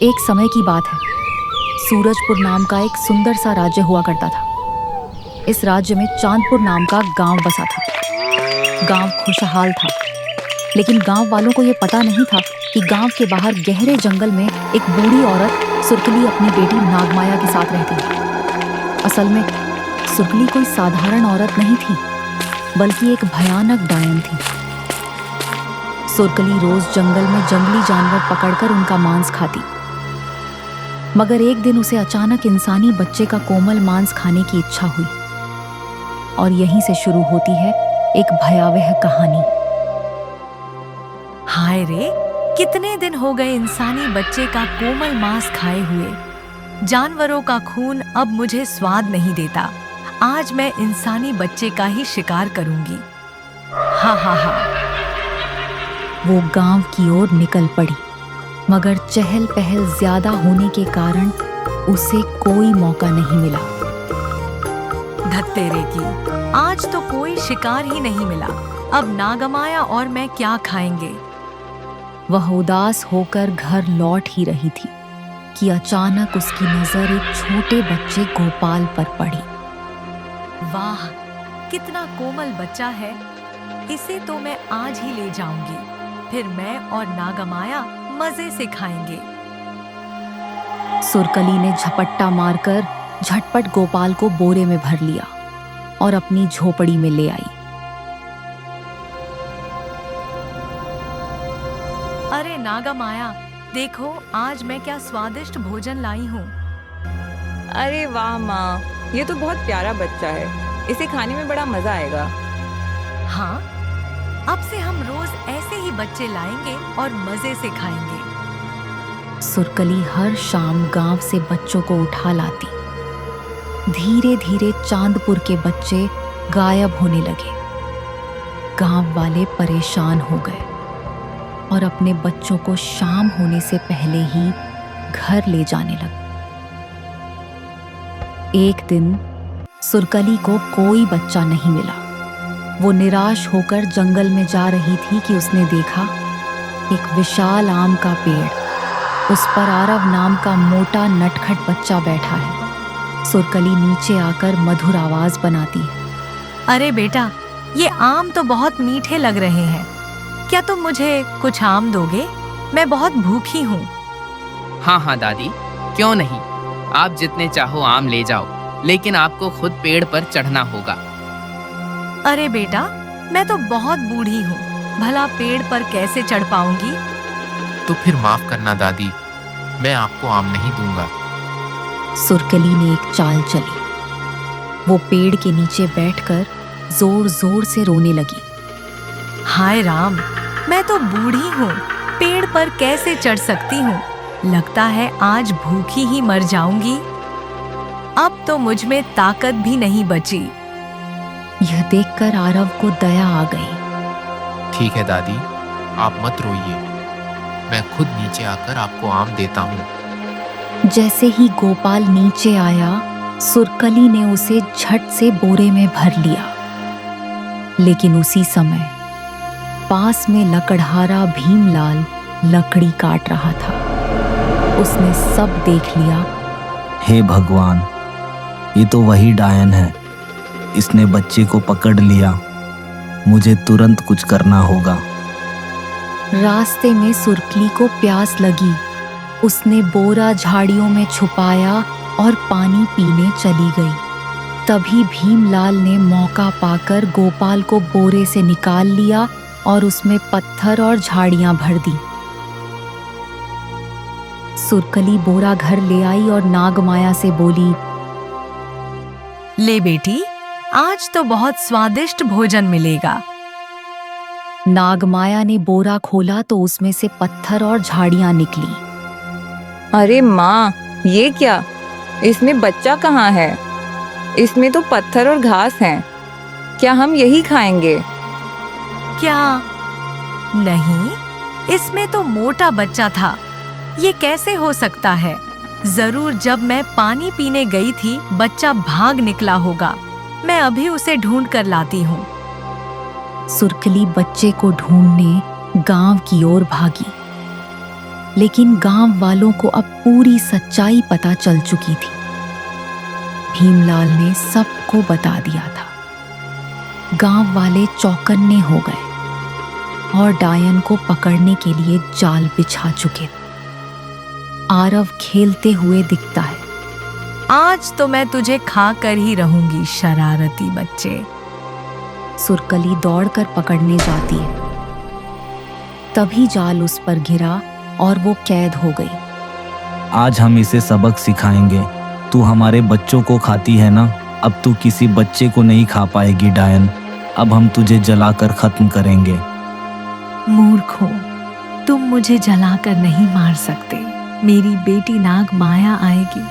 एक समय की बात है। सूरजपुर नाम का एक सुंदर सा राज्य हुआ करता था। इस राज्य में चांदपुर नाम का गांव बसा था। गांव खुशहाल था, लेकिन गांव वालों को यह पता नहीं था कि गांव के बाहर गहरे जंगल में एक बूढ़ी औरत सुरकली अपनी बेटी नागमाया के साथ रहती है। असल में सुरकली कोई साधारण औरत नहीं थी, बल्कि एक भयानक डायन थी। सुरकली रोज जंगल में जंगली जानवर पकड़कर उनका मांस खाती, मगर एक दिन उसे अचानक इंसानी बच्चे का कोमल मांस खाने की इच्छा हुई। और यहीं से शुरू होती है एक भयावह कहानी। हाय रे, कितने दिन हो गए इंसानी बच्चे का कोमल मांस खाए हुए। जानवरों का खून अब मुझे स्वाद नहीं देता। आज मैं इंसानी बच्चे का ही शिकार करूंगी। हा हा हा। वो गांव की ओर निकल पड़ी, मगर चहल पहल ज्यादा होने के कारण उसे कोई मौका नहीं मिला। धत्तेरे की, आज तो कोई शिकार ही नहीं मिला। अब नागमाया और मैं क्या खाएंगे। वह उदास होकर घर लौट ही रही थी कि अचानक उसकी नजर एक छोटे बच्चे गोपाल पर पड़ी। वाह, कितना कोमल बच्चा है। इसे तो मैं आज ही ले जाऊंगी, फिर मैं और नागमाया मजे से खाएंगे। सुरकली ने झपट्टा मारकर झटपट गोपाल को बोरे में भर लिया और अपनी झोपड़ी में ले आई। अरे नागमाया, देखो आज मैं क्या स्वादिष्ट भोजन लाई हूँ। अरे वाह माँ, ये तो बहुत प्यारा बच्चा है। इसे खाने में बड़ा मजा आएगा। हाँ, अब से हम रोज ऐसे ही बच्चे लाएंगे और मजे से खाएंगे। सुरकली हर शाम गांव से बच्चों को उठा लाती। धीरे धीरे चांदपुर के बच्चे गायब होने लगे। गांव वाले परेशान हो गए और अपने बच्चों को शाम होने से पहले ही घर ले जाने लगे। एक दिन सुरकली को कोई बच्चा नहीं मिला। वो निराश होकर जंगल में जा रही थी कि उसने देखा एक विशाल आम का पेड़। उस पर आरव नाम का मोटा नटखट बच्चा बैठा है। सुरकली नीचे आकर मधुर आवाज बनाती है। अरे बेटा, ये आम तो बहुत मीठे लग रहे हैं। क्या तुम मुझे कुछ आम दोगे? मैं बहुत भूखी हूँ। हाँ हाँ दादी, क्यों नहीं। आप जितने चाहो आम ले जाओ, लेकिन आपको खुद पेड़ पर चढ़ना होगा। अरे बेटा, मैं तो बहुत बूढ़ी हूँ, भला पेड़ पर कैसे चढ़ पाऊंगी? तो फिर माफ करना दादी, मैं आपको आम नहीं दूंगा। सुरकली ने एक चाल चली। वो पेड़ के नीचे बैठकर जोर जोर से रोने लगी। हाय राम, मैं तो बूढ़ी हूँ, पेड़ पर कैसे चढ़ सकती हूँ। लगता है आज भूखी ही मर जाऊंगी। अब तो मुझ में ताकत भी नहीं बची। यह देखकर आरव को दया आ गई। ठीक है दादी, आप मत रोइए, मैं खुद नीचे आकर आपको आम देता हूँ। जैसे ही गोपाल नीचे आया, सुरकली ने उसे झट से बोरे में भर लिया। लेकिन उसी समय पास में लकड़हारा भीमलाल लकड़ी काट रहा था। उसने सब देख लिया। हे भगवान, ये तो वही डायन है। इसने बच्चे को पकड़ लिया। मुझे तुरंत कुछ करना होगा। रास्ते में सुरकली को प्यास लगी। उसने बोरा झाड़ियों में छुपाया और पानी पीने चली गई। तभी भीमलाल ने मौका पाकर गोपाल को बोरे से निकाल लिया और उसमें पत्थर और झाड़ियां भर दी। सुरकली बोरा घर ले आई और नागमाया से बोली, ले बेटी, आज तो बहुत स्वादिष्ट भोजन मिलेगा। नागमाया ने बोरा खोला तो उसमें से पत्थर और झाड़ियां निकली। अरे माँ, ये क्या? इसमें बच्चा कहाँ है? इसमें तो पत्थर और घास हैं। क्या हम यही खाएंगे? क्या? नहीं, इसमें तो मोटा बच्चा था। ये कैसे हो सकता है? जरूर जब मैं पानी पीने गई थी, बच्चा भाग निकला होगा। मैं अभी उसे ढूंढ कर लाती हूँ। सुरकली बच्चे को ढूंढने गांव की ओर भागी। लेकिन गांव वालों को अब पूरी सच्चाई पता चल चुकी थी। भीमलाल ने सबको बता दिया था। गांव वाले चौकन्ने हो गए और डायन को पकड़ने के लिए जाल बिछा चुके थे। आरव खेलते हुए दिखता है। आज तो मैं तुझे खा कर ही रहूंगी, शरारती बच्चे। सुरकली दौड़कर पकड़ने जाती है। तभी जाल उस पर गिरा और वो कैद हो गई। आज हम इसे सबक सिखाएंगे। तू हमारे बच्चों को खाती है ना, अब तू किसी बच्चे को नहीं खा पाएगी डायन। अब हम तुझे जलाकर खत्म करेंगे। मूर्खो, तुम मुझे जलाकर नहीं मार सकते। मेरी बेटी नाग माया आएगी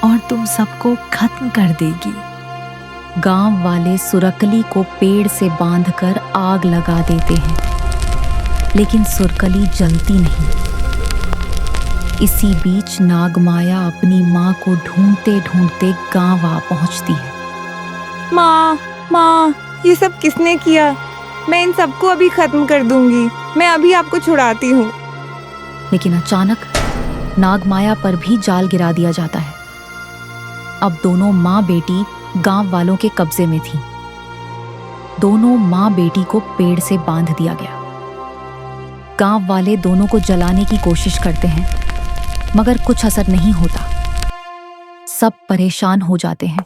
और तुम सबको खत्म कर देगी। गांव वाले सुरकली को पेड़ से बांधकर आग लगा देते हैं, लेकिन सुरकली जलती नहीं। इसी बीच नागमाया अपनी माँ को ढूंढते ढूंढते गांव आ पहुंचती है। माँ, माँ, ये सब किसने किया? मैं इन सबको अभी खत्म कर दूंगी। मैं अभी आपको छुड़ाती हूँ। लेकिन अचानक नागमाया पर भी जाल गिरा दिया जाता है। अब दोनों माँ बेटी गांव वालों के कब्जे में थी। दोनों माँ बेटी को पेड़ से बांध दिया गया। गांव वाले दोनों को जलाने की कोशिश करते हैं, मगर कुछ असर नहीं होता। सब परेशान हो जाते हैं।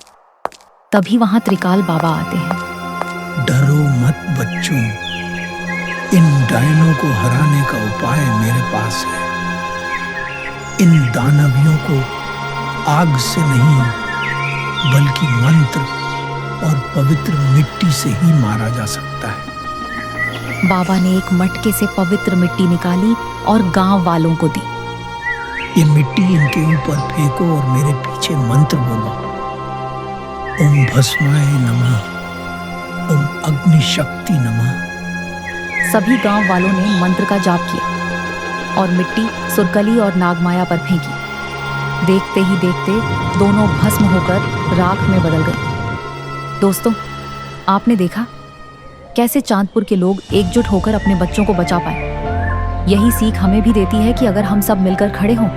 तभी वहां त्रिकाल बाबा आते हैं। डरो मत बच्चों, इन डायनों को हराने का उपाय मेरे पास है। इन दानवियों को आग से नहीं, बल्कि मंत्र और पवित्र मिट्टी से ही मारा जा सकता है। बाबा ने एक मटके से पवित्र मिट्टी निकाली और गांव वालों को दी। ये मिट्टी इनके ऊपर फेंको और मेरे पीछे मंत्र बोलो। ओम भस्माय नमः, ओम अग्नि शक्ति नमः। सभी गांव वालों ने मंत्र का जाप किया और मिट्टी सुरकली और नागमाया पर फेंकी। देखते ही देखते दोनों भस्म होकर राख में बदल गए। दोस्तों, आपने देखा कैसे चांदपुर के लोग एकजुट होकर अपने बच्चों को बचा पाए। यही सीख हमें भी देती है कि अगर हम सब मिलकर खड़े हों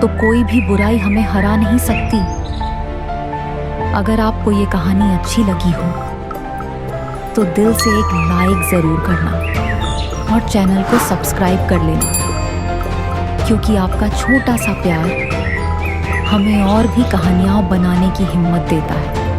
तो कोई भी बुराई हमें हरा नहीं सकती। अगर आपको ये कहानी अच्छी लगी हो तो दिल से एक लाइक जरूर करना और चैनल को सब्सक्राइब कर लेना, क्योंकि आपका छोटा सा प्यार हमें और भी कहानियां बनाने की हिम्मत देता है।